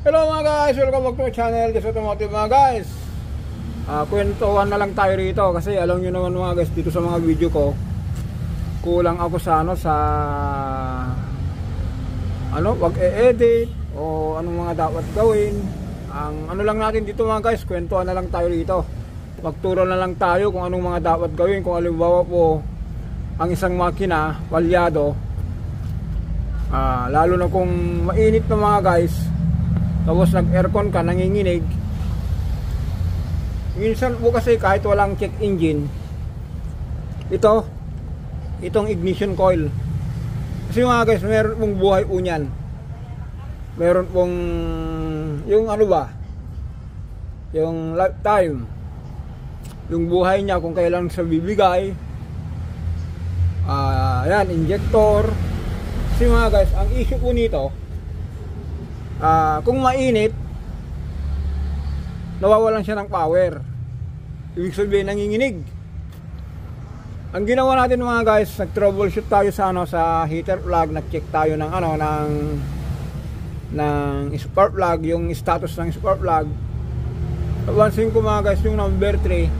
Hello mga guys, welcome back to my channel, Guys Automotive mga guys. Kwentuhan na lang tayo rito kasi alam nyo naman mga guys, dito sa mga video ko kulang ako sa wag e-edit o anong mga dapat gawin. Ang ano lang natin dito mga guys, kwentuhan na lang tayo rito. Magturo na lang tayo kung anong mga dapat gawin. Kung halimbawa po ang isang makina walyado, lalo na kung mainit na mga guys, tapos nag-aircon ka, nanginginig. Minsan po kasi kahit walang check engine, itong ignition coil, kasi mga guys, meron pong buhay unyan. Meron pong yung yung lifetime, yung buhay niya kung kailan sa bibigay. Yan, injector. Kasi mga guys, ang issue po nito, kung mainit, nawawalan siya ng power. Ibig sabihin, nanginginig. Ang ginawa natin mga guys, nag-troubleshoot tayo sa heater plug, nag-check tayo ng spark plug, yung status ng spark plug. Napansin ko mga guys, yung number 3,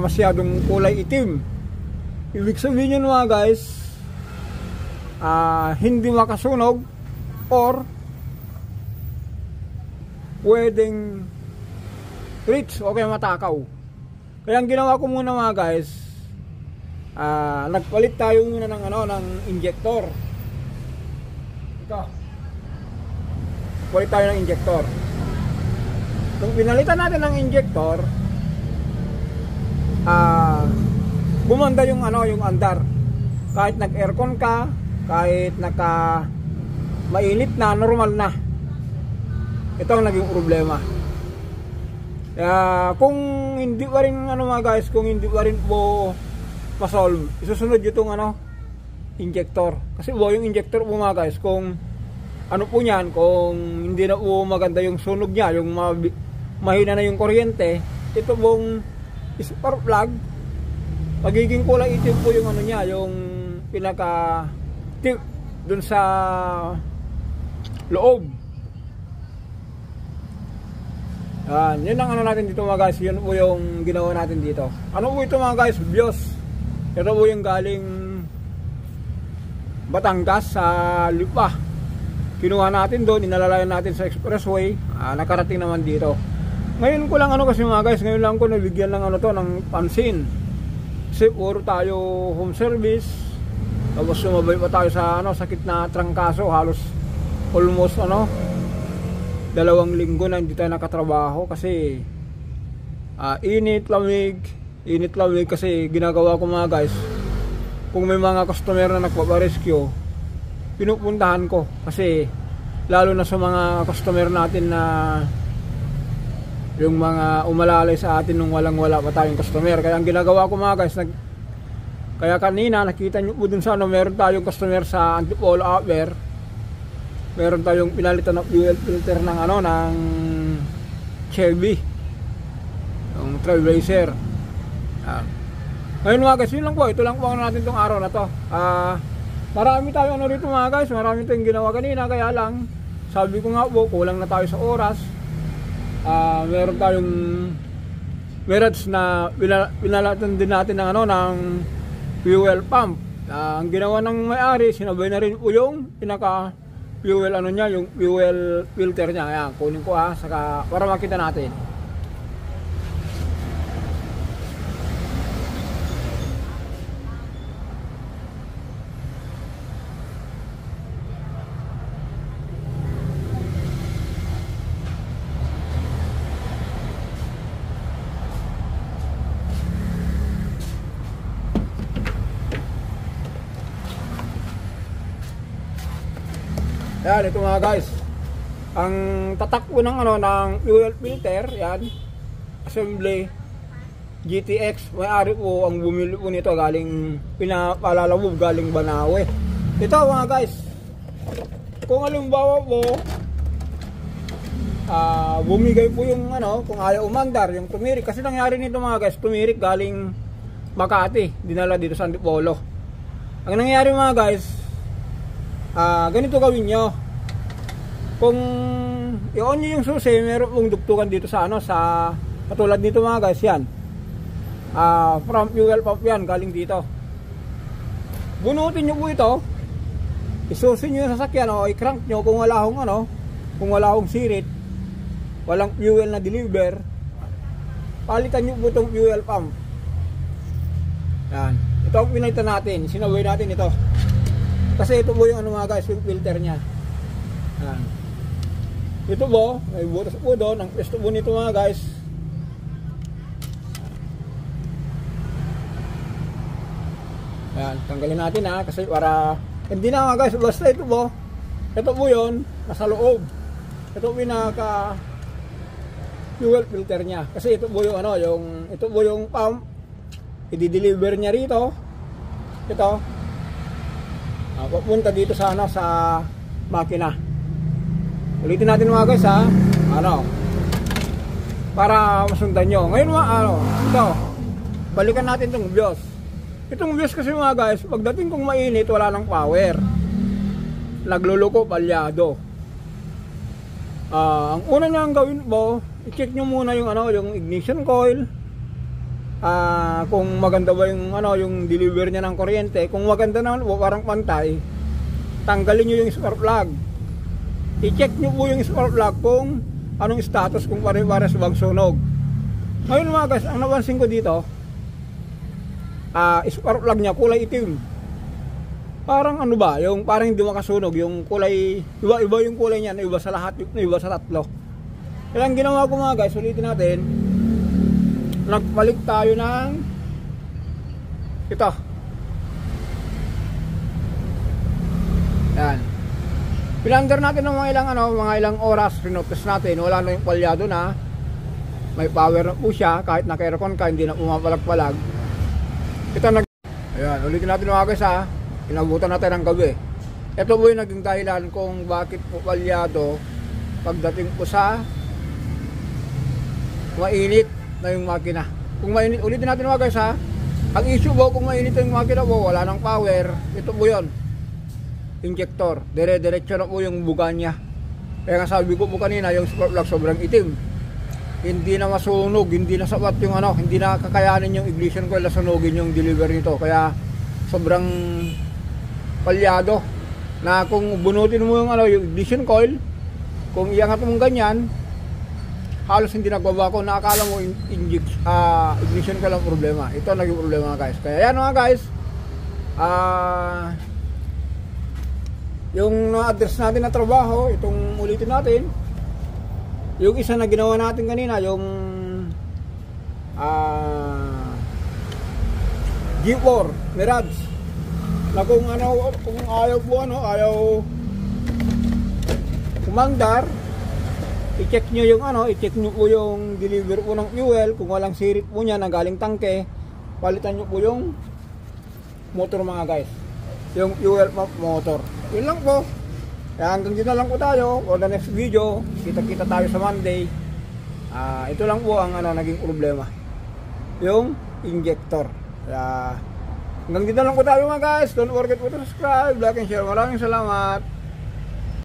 masyadong kulay itim. Ibig sabihin yun mga guys, hindi makasunog or pwedeng reach o kaya matakaw. Kaya ang ginawa ko muna mga guys, nagpalit tayo muna ng injector. Palit tayo ng injector. Kung pinalitan natin ng injector, gumanda yung andar. Kahit nag-aircon ka, kahit mainit na, normal na. Ito ang naging problema. Kung hindi pa rin mga guys, kung hindi pa rin po ma-solve, isusunod itong injector. Kasi yung injector po mga guys, kung po niyan, kung hindi na po maganda yung sunog niya, yung mahina na yung kuryente, ito pong spark plug, magiging kulay itim po yung niya, yung pinaka tip dun sa loob. Yun ang natin dito mga guys. Yun po yung ginawa natin dito. Ano po ito mga guys? BIOS. Ito po yung galing Batangas sa Lipa. Kinuha natin doon, inalalayan natin sa expressway. Nakarating naman dito. Ngayon ko lang kasi mga guys, ngayon lang ko nabigyan ng ng pansin. Kasi puro tayo home service. Tapos sumabay pa tayo sa sakit na trangkaso, halos almost 2 linggo na hindi tayo nakatrabaho kasi init lamig kasi ginagawa ko mga guys, kung may mga customer na nagpaparescue, pinupuntahan ko kasi lalo na sa mga customer natin na yung mga umalalay sa atin nung wala pa tayong customer. Kaya ang ginagawa ko mga guys, kaya kanina nakita nyo po dun sa meron tayong customer sa Antipolo Upper, meron tayong pinalitan ng fuel filter ng Chevy, yung Trailblazer. Ngayon mga guys, yun lang po, ito lang po natin tong araw na to. Marami tayo rito mga guys, marami tayong ginawa kanina, kaya lang sabi ko nga po, kulang na tayo sa oras. Meron tayong Mirage na pinalatan din natin ng fuel pump. Ang ginawa ng may-ari, sinabay na rin po yung pinaka fuel yung fuel filter niya. Ayan, kunin ko saka para makita natin. Yan, ito mga guys, ang tatak po ng fuel filter, yan, assembly GTX, may-ari po ang bumili po nito, galing pinapalalabog, galing Banawe. Ito mga guys, kung halimbawa po bumigay po yung kung ayaw umandar, yung tumirik, kasi nangyari nito mga guys, tumirik galing Makati, dinala dito sa Antipolo. Ang nangyari mga guys, ganito gawin nyo. kung i-on nyo yung susi, meron pong dugtungan dito sa ano, sa katulad dito mga guys, yan. From fuel pump yan, galing dito. Bunutin nyo po ito, isusin nyo yung sasakyan o i-crank nyo kung wala hong ano, kung wala hong sirit, walang fuel na deliver, palitan nyo po itong fuel pump. Yan, ito ang pinalitan natin, sinaway natin ito. Kasi ito po yung ano mga guys, yung filter nya. Yan. Ito po, may butas po doon, ang pwesto po nito mga guys. Yan, tanggalin natin kasi para hindi na mga guys, basta ito po yun, nasa loob. Ito po yung naka fuel filter nya. Kasi ito po yung ano, ito po yung pump, i-deliver nya rito. Ito, papunta dito sa ano, sa makina. Ulitin natin mga guys para masundan nyo. Ngayon ito, balikan natin itong BIOS. Itong BIOS kasi mga guys, pagdating kong mainit, wala nang power. Nagluluko, palyado. Ang una niyang gawin po, i-check nyo muna yung yung ignition coil. Kung maganda ba yung deliver niya ng kuryente. Kung maganda naman po, parang pantay, tanggalin nyo yung spark plug. I-check nyo po yung spark plug kung anong status, kung pare-pares bang sunog. Ngayon mga guys, ang napansin ko dito, spark plug niya kulay itim. Parang yung parang hindi makasunog, yung kulay, iba yung kulay niya, iba sa lahat, iba sa tatlo. Kaya ang ginawa ko mga guys, ulitin natin, nagpalit tayo ng ito. Yan. Pilander natin ng mga ilang oras, rinotes natin, wala na yung palyado na. May power na po siya, kahit naka-aircon ka, hindi na pumapalag-palag. Ayan, ulitin natin mga guys inabutan natin ng gabi. Ito po yung naging dahilan kung bakit po palyado pagdating po sa mainit na yung makina. Kung mainit, ulitin natin mga guys ang issue po kung mainit yung makina po, wala ng power, ito po yun, injector, dire-diretso na po yung buga niya. Kaya nga sabi ko po kanina, yung spark plug sobrang itim, hindi na masunog, hindi na sapat yung hindi na kakayanin yung ignition coil na sunugin yung delivery nito. Kaya sobrang palyado na kung bunutin mo yung yung ignition coil, kung iangat mo ganyan, halos hindi nagbabako, na akala mo ignition coil ang problema. Ito naging problema guys. Kaya yan mga guys, yung na-address natin na trabaho, itong ulitin natin. Yung isa na ginawa natin kanina, yung G4 Mirage, na kung ayaw po ayaw kumandar, i-check nyo yung i-check nyo po yung deliver po ng fuel. Kung walang sirit po niya na galing tangke, palitan nyo po yung motor mga guys, yung fuel pump motor. Yun lang po. Kaya hanggang dito na lang po tayo. For the next video, kita-kita tayo sa Monday. Ito lang po ang naging problema, yung injector. Kaya hanggang dito na lang po tayo mga guys. Don't forget to subscribe, like and share. Maraming salamat.